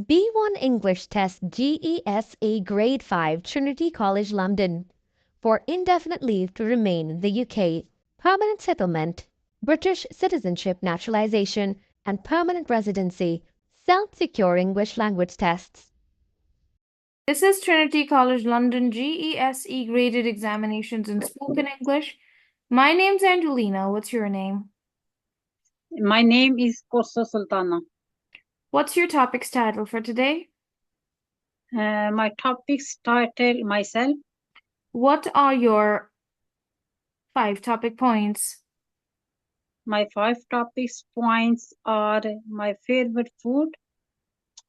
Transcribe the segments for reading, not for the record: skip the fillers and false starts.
B1 English Test GESE Grade 5 Trinity College London for indefinite leave to remain in the UK, permanent settlement, British citizenship naturalization, and permanent residency, self-secure English language tests. This is Trinity College London GESE graded examinations in spoken English. My name's Angelina. What's your name? My name is Kosa Sultana. What's your topic's title for today? My topic's title myself. What are your 5 topic points? My 5 topics points are my favorite food,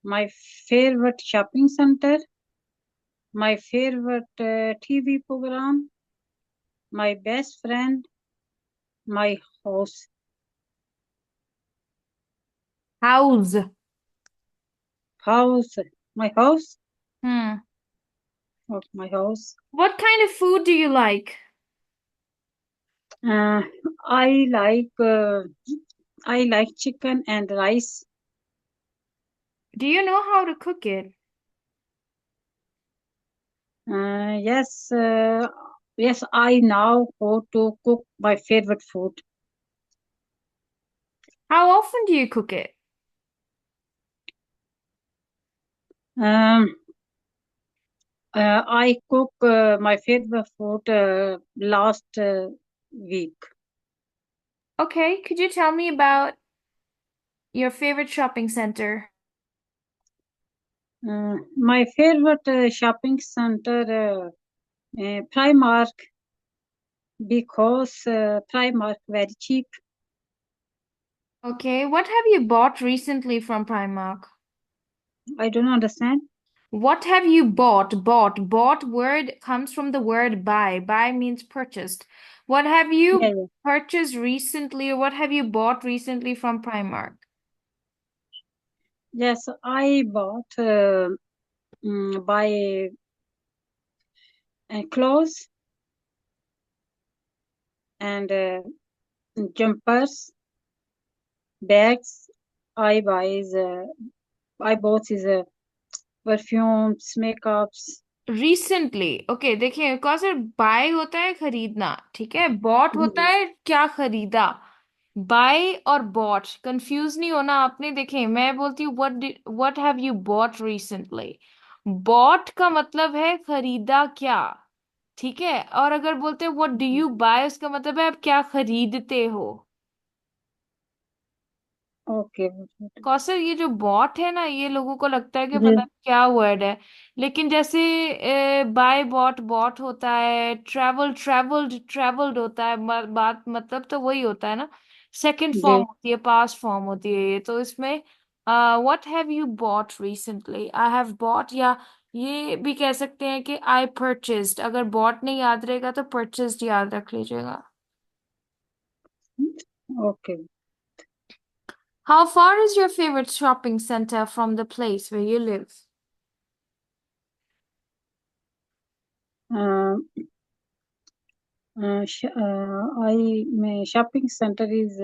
my favorite shopping center, my favorite TV program, my best friend, my house. House. House. My house? Hmm. Oh, my house. What kind of food do you like? I like chicken and rice. Do you know how to cook it? Yes, I know how to cook my favorite food. How often do you cook it? I cook my favorite food last week. Okay, could you tell me about your favorite shopping center? My favorite shopping center, Primark, because Primark very cheap. Okay, what have you bought recently from Primark? I don't understand. What have you bought? Bought word comes from the word buy. Buy means purchased. What have you Yeah. purchased recently, or what have you bought recently from Primark? Yes, I bought buy clothes and jumpers, bags. I bought is perfumes, makeups. Recently, okay, देखिए because by होता है खरीदना, ठीक है, bot होता है क्या खरीदा। बाय और बॉट कंफ्यूज नहीं होना आपने। देखें, मैं बोलती हूँ what have you bought recently, bought का मतलब है खरीदा क्या, ठीक है। और अगर बोलते हैं व्हाट डू यू बाय, उसका मतलब है आप क्या खरीदते हो। ओके। कौशल, ये जो बॉट है ना, ये लोगों को लगता है कि पता जी। नहीं क्या वर्ड है, लेकिन जैसे बाय बॉट बॉट होता है, ट्रेवल्ड होता है, बात मतलब तो वही होता है ना। सेकंड फॉर्म जी। होती है, पास्ट फॉर्म होती है ये तो। इसमें what have you bought recently, I have bought, या ये भी कह सकते हैं कि आई परचेस्ड। अगर बॉट नहीं याद रहेगा तो परचेस्ड याद रख लीजिएगा। Okay. How far is your favorite shopping center from the place where you live? My shopping center is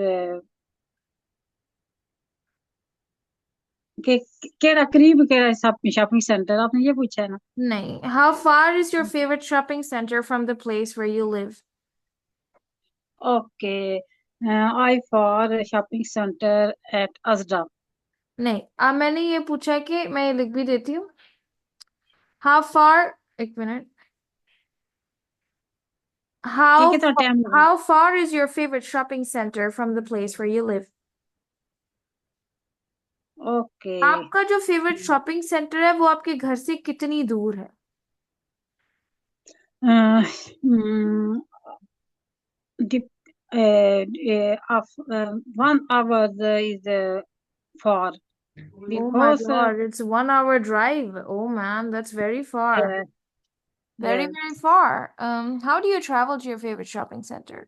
केड़ा करीब केड़ा शॉपिंग सेंटर आपने ये पूछा है ना। नहीं, how far is your favorite shopping center from the place where you live? Okay. I for shopping center at Asda. नहीं, अब मैंने ये पूछा है कि मैं ये लिख भी देती हूँ। How far, एक मिनट, ये how कितना fa- टाइम लगा। how far is your favorite shopping center from the place where you live? Okay. आपका जो फेवरेट शॉपिंग सेंटर है वो आपके घर से कितनी दूर है? uh, mm, dip, of 1 hour is far Oh my because God, it's 1 hour drive. Oh man, that's very far. uh, Very, yeah. very far. How do you travel to your favorite shopping center?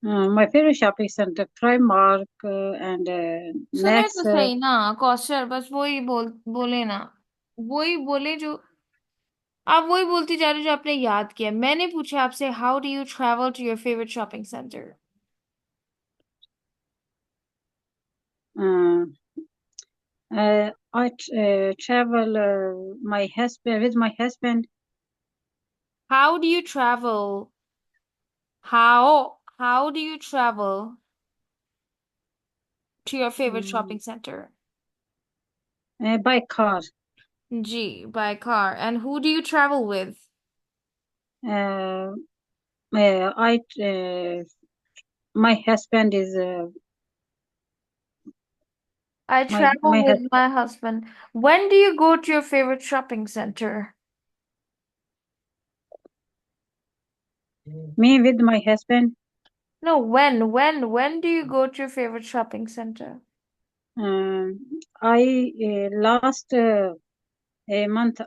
My favorite shopping center Primark and सुने next तो सही ना कौशल, बस वही बोले ना, वही बोले जो आप वही बोलती जा रहे हो जो आपने याद किया। मैंने पूछा आपसे how do you travel to your favourite shopping centre. uh, I travel my husband with my husband. How do you travel? How do you travel to your favorite shopping center? By car. G, by car. And who do you travel with? Uh, I my husband is I travel my with husband. my husband. When do you go to your favorite shopping center? Me with my husband. No, when do you go to your favorite shopping center? I a month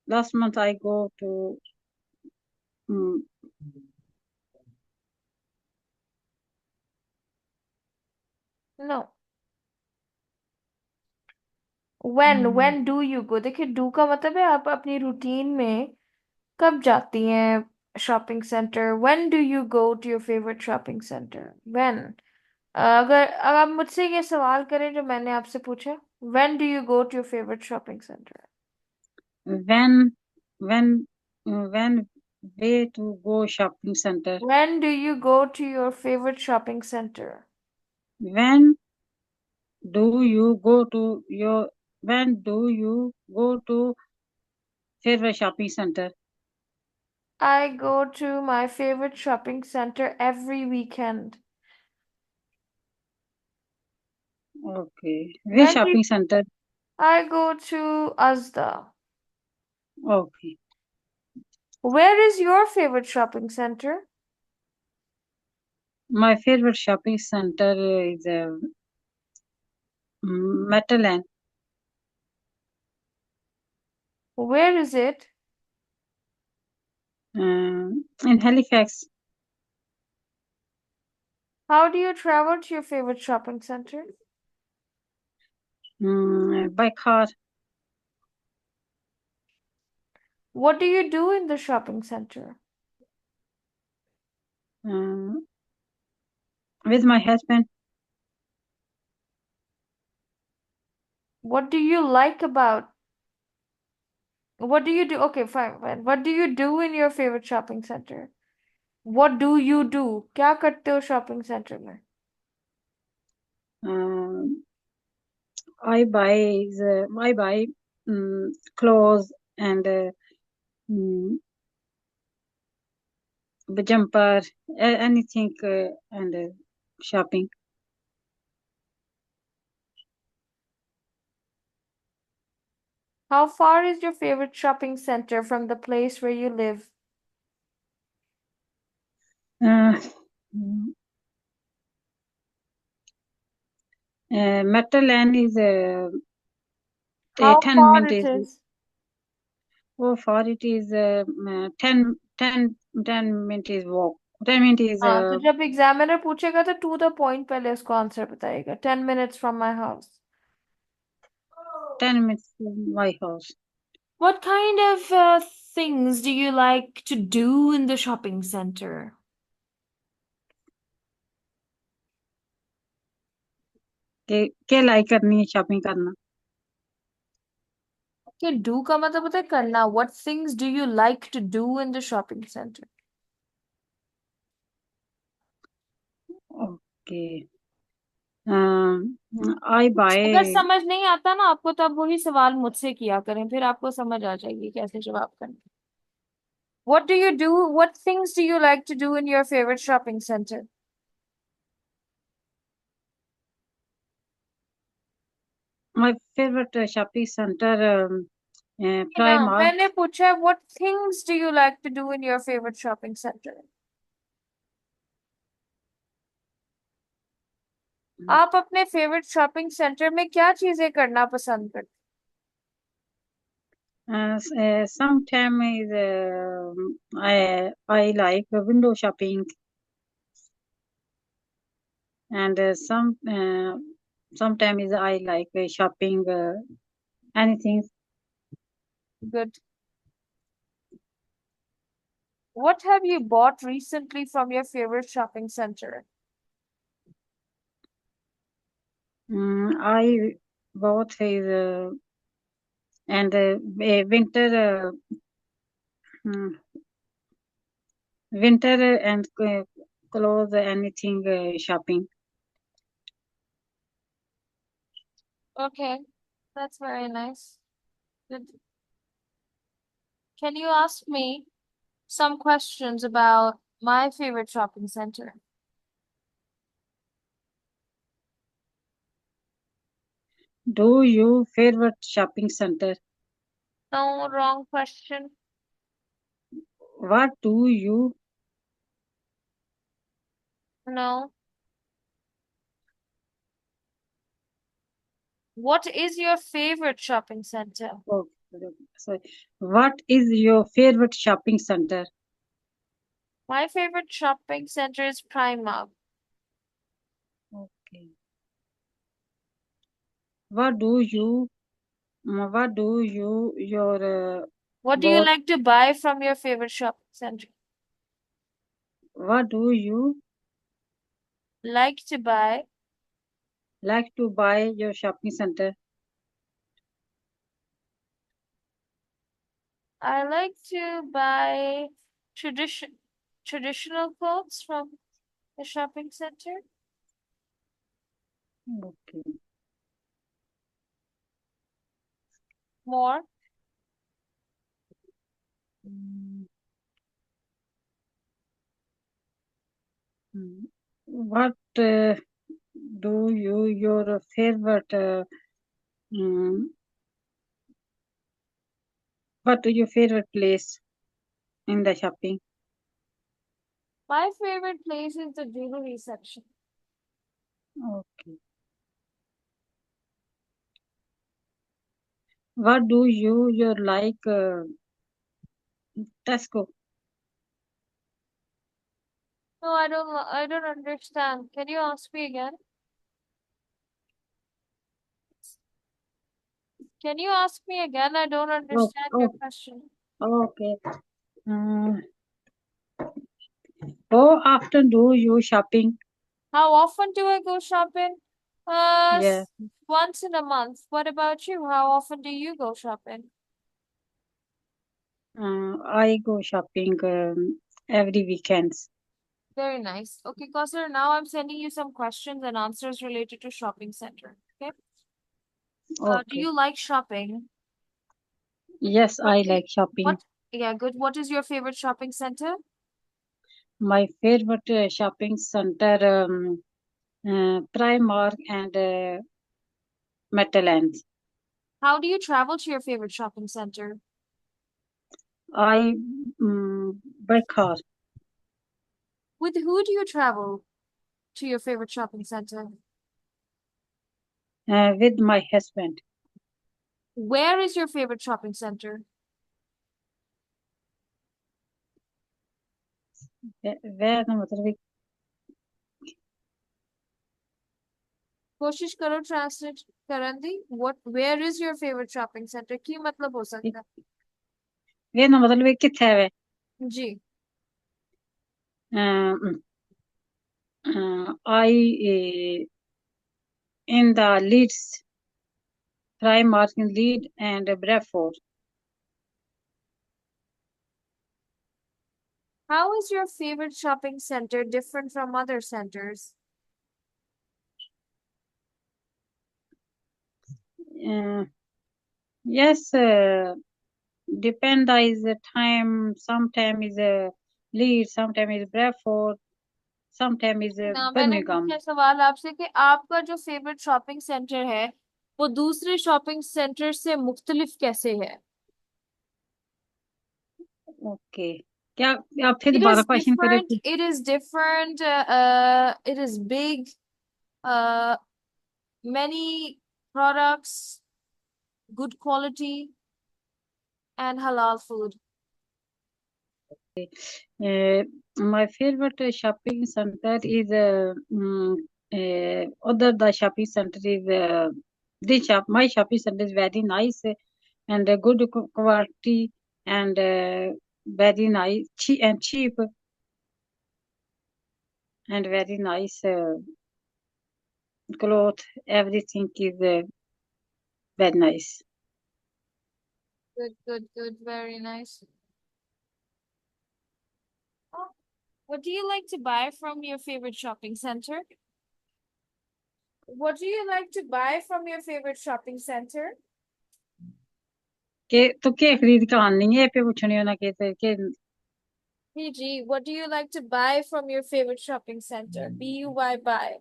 last month I go to um, No. When do you go? देखिए do का मतलब है आप अपनी routine में कब जाती हैं shopping centre? When do you go to your favorite shopping center? When? अगर आप मुझसे ये सवाल करें जो मैंने आपसे पूछा, when do you go to your favorite shopping center? when when when way to go shopping center. When do you go to your favorite shopping center? When do you go to your when do you go to favorite shopping center? I go to my favorite shopping center every weekend. Okay. Which When do shopping center? I go to Asda. Okay. Where is your favorite shopping center? My favorite shopping center is Metaland Where is it? in Halifax. How do you travel to your favorite shopping center? By car. What do you do in the shopping center? With my husband. What do you like about? What do you do? Okay, fine. What do you do in your favorite shopping center? What do you do? क्या करते हो shopping center में? I buy clothes and jumper, anything and shopping. How far is your favorite shopping center from the place where you live? Metaland is How 10 far it minutes. is? Oh, far it is 10 minutes walk. 10 minutes हाँ तो जब examiner पूछेगा तो to the point पहले उसको answer बताएगा 10 minutes from my house. 10 minutes from my house. What kind of things do you like to do in the shopping center? क्या like करनी है शॉपिंग करना? Okay, do का मतलब होता है करना. What things do you like to do in the shopping center? Okay. I अगर buy समझ नहीं आता ना आपको तो आप वही सवाल मुझसे किया करें फिर आपको समझ आ जाएगी कैसे जवाब करना. What do you do? What things do you like to do in your favorite shopping center? my favorite shopping center ना Primark. मैंने पूछा what things do you like to do in your favorite shopping center? आप अपने favourite shopping centre में क्या चीजें करना पसंद करते? Sometimes I like window shopping and sometimes I like shopping anything. Good. What have you bought recently from your favorite shopping center? I both is and winter winter and clothes anything shopping. Okay, that's very nice. Good. Can you ask me some questions about my favorite shopping center? Do you favorite shopping center? No, wrong question. What do you No. What is your favorite shopping center? oh, sorry. What is your favorite shopping center? My favorite shopping center is Primark. Okay. What do you your What do you both like to buy from your favorite shopping center? what do you Like to buy? like to buy your shopping center? I like to buy traditional clothes from the shopping center. Okay. More? Mm, What do you your favorite what do your favorite place in the shopping? My favorite place is the jewelry section. Okay. What do you like Tesco? No, I don't understand. Can you ask me again? Can you ask me again? I don't Oh, understand your question. okay. Uh, how often do you shopping? How often do I go shopping? Yeah, Once in a month. What about you? How often do you go shopping? I go shopping every weekends. Very nice. Okay, Kausar, now I'm sending you some questions and answers related to shopping center. Okay. Do Okay. you like shopping? Yes, What I is like shopping. what? Yeah, good. What is your favorite shopping center? My favorite shopping center, Primark and Metalens. How do you travel to your favorite shopping center? I by car With who do you travel to your favorite shopping center? with my husband. Where is your favorite shopping center? वह ना मतलब कोशिश करो translate करन दी. Where is your favorite shopping center? की मतलब हो सकता है? वह ना मतलब किथे है जी. I in the Leeds Primark in Leeds and Bradford. How is your favorite shopping center different from other centers? Yes, depend is the time. Sometime is Leeds, sometime is Bradford, sometime is ना मैंने Birmingham. पूछा सवाल आपसे कि आपका जो favourite shopping centre है वो दूसरे शॉपिंग सेंटर से मुख्तलिफ कैसे है? Okay. क्या आप फिर It दोबारा is क्वेश्चन करें? different. It is different. It is big. Many products, good quality, and halal food. My favorite shopping center is other the shopping center is this shop. My shopping center is very nice and good quality and very nice and cheap and very nice cloth. Everything is very nice. Good. Very nice. Oh, what do you like to buy from your favorite shopping center? What do you like to buy from your favorite shopping center? तो के खरीद के आनी है पे पूछने ना के PG, what do you like to buy from your favorite shopping center? BUY buy.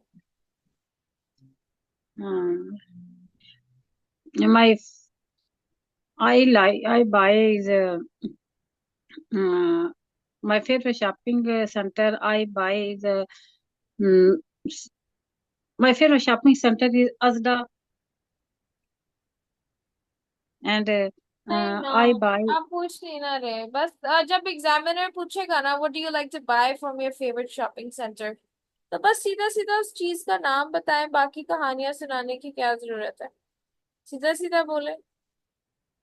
my I buy is my favorite shopping center I buy is mm, my favorite shopping center is Asda and नहीं ना, I buy आप पूछ नहीं ना रहे बस। जब examiner पूछेगा ना what do you like to buy from your favourite shopping centre, तो बस सीधा सीधा उस चीज का नाम बताएं, बाकी कहानियां सुनाने की क्या जरूरत है। सीधा सीधा बोले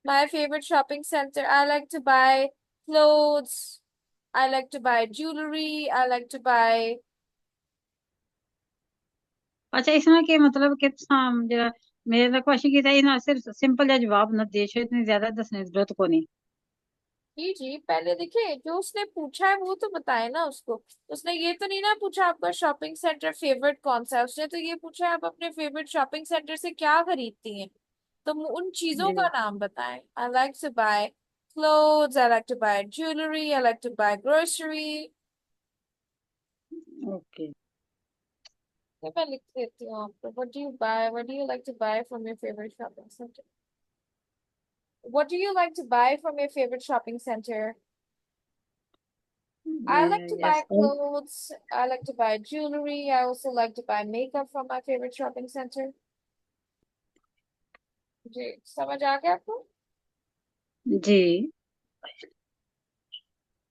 my favourite shopping centre, I like to buy clothes, I like to buy jewellery, I like to buy. अच्छा इसमें के मतलब कि जरा मेरा क्वेश्चन की था ना सिर्फ सिंपल या जवाब न दे छो इतनी ज्यादा दसने की जरूरत को नहीं। जी जी, पहले देखिए जो उसने पूछा है वो तो बताए ना उसको। उसने ये तो नहीं ना पूछा आपका शॉपिंग सेंटर फेवरेट कौन सा है, उसने तो ये पूछा है आप अपने फेवरेट शॉपिंग सेंटर से क्या खरीदती हैं। तो उन चीजों का जी नाम बताएं। I like to buy clothes, I like to buy jewellery, I like to buy grocery. Okay तो मैं लिख देती हूँ आपको, what do you buy, what do you like to buy from your favourite shopping centre, what do you like to buy from your favourite shopping centre. I like to yes buy clothes. I like to buy jewelry. I also like to buy makeup from my favorite shopping center. जी, समझ आ गया आपको। जी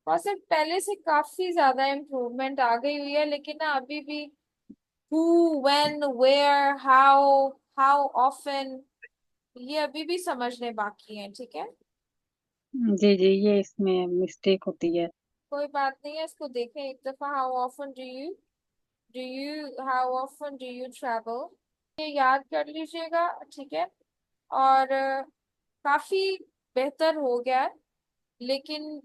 वैसे पहले से काफी ज्यादा improvement आ गई हुई है, लेकिन ना अभी भी who, when, where, how often, ये अभी भी समझने बाकी है। ठीक है, जी ये इसमें मिस्टेक होती है। कोई बात नहीं है, इसको देखें एक दफा। How often do you travel, ये याद कर लीजिएगा। ठीक है, और काफी बेहतर हो गया है। लेकिन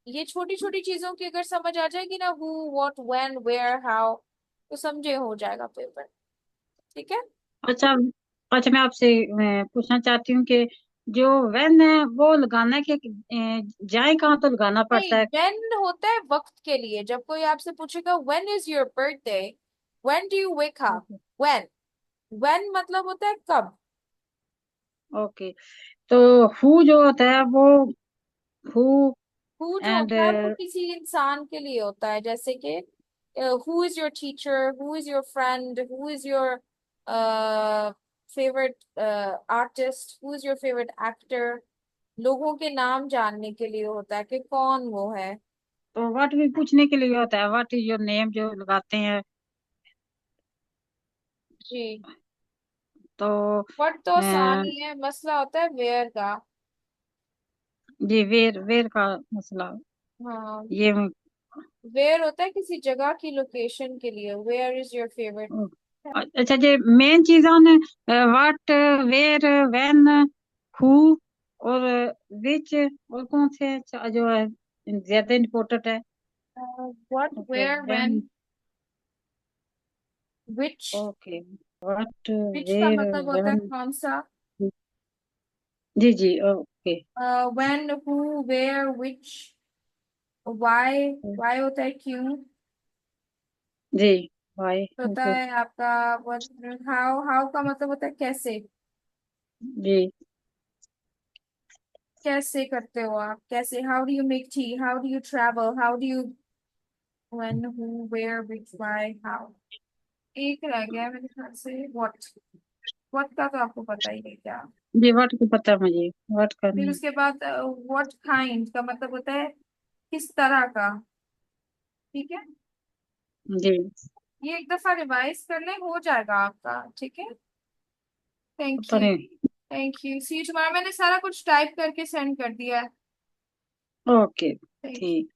ये छोटी छोटी चीजों की अगर समझ आ जाएगी ना, who, what, when, where, how, तो समझे हो जाएगा पेपर। ठीक है, अच्छा अच्छा मैं आपसे पूछना चाहती हूँ कि जो वेन है वो लगाना है कि जाए कहाँ तो लगाना नहीं, पड़ता है। व्हेन होता है वक्त के लिए। जब कोई आपसे पूछेगा when is your birthday, when do you wake up, when, when मतलब होता है कब। ओके तो हु जो होता है वो हु हु जो एंड होता है वो किसी इंसान के लिए होता है, जैसे कि who is your teacher, who is your friend, who is your favourite artist, who is your favourite actor. लोगों के नाम जानने के लिए होता है कि कौन वो है। तो व्हाट भी पूछने के लिए होता है व्हाट इज योर नेम जो लगाते हैं। जी, तो वर्ड तो आसान ही है, मसला होता है वेयर का। जी वेर का मसला हाँ, ये वेयर होता है किसी जगह की लोकेशन के लिए, वेयर इज योर फेवरेट। अच्छा जी मेन चीज़ां ने व्हाट वेयर व्हेन हु और विच और कौन से हैं जो है ज्यादा इम्पोर्टेंट है। What, okay where, when when, which. Okay what which का वेयर मतलब होता है व्हेन कौन सा। जी okay when, who, where, which, why होता है क्यों, जी बाय होता है आपका हाउ, हाउ का मतलब होता है कैसे। जी कैसे करते हो आप, कैसे, how do you make tea, how do you travel, how do you, when, who, where, which, why, how. एक रह गया मेरे ख्याल से, व्हाट। व्हाट का तो आपको पता ही है क्या। जी व्हाट को पता है मुझे व्हाट फिर करनी उसके बाद व्हाट काइंड का मतलब होता है किस तरह का। ठीक है, जी ये एक दफा रिवाइज कर ले, हो जाएगा आपका। ठीक है, थैंक पता यू। नहीं thank you, see you tomorrow. मैंने सारा कुछ टाइप करके सेंड कर दिया है। Okay thank you. ठीक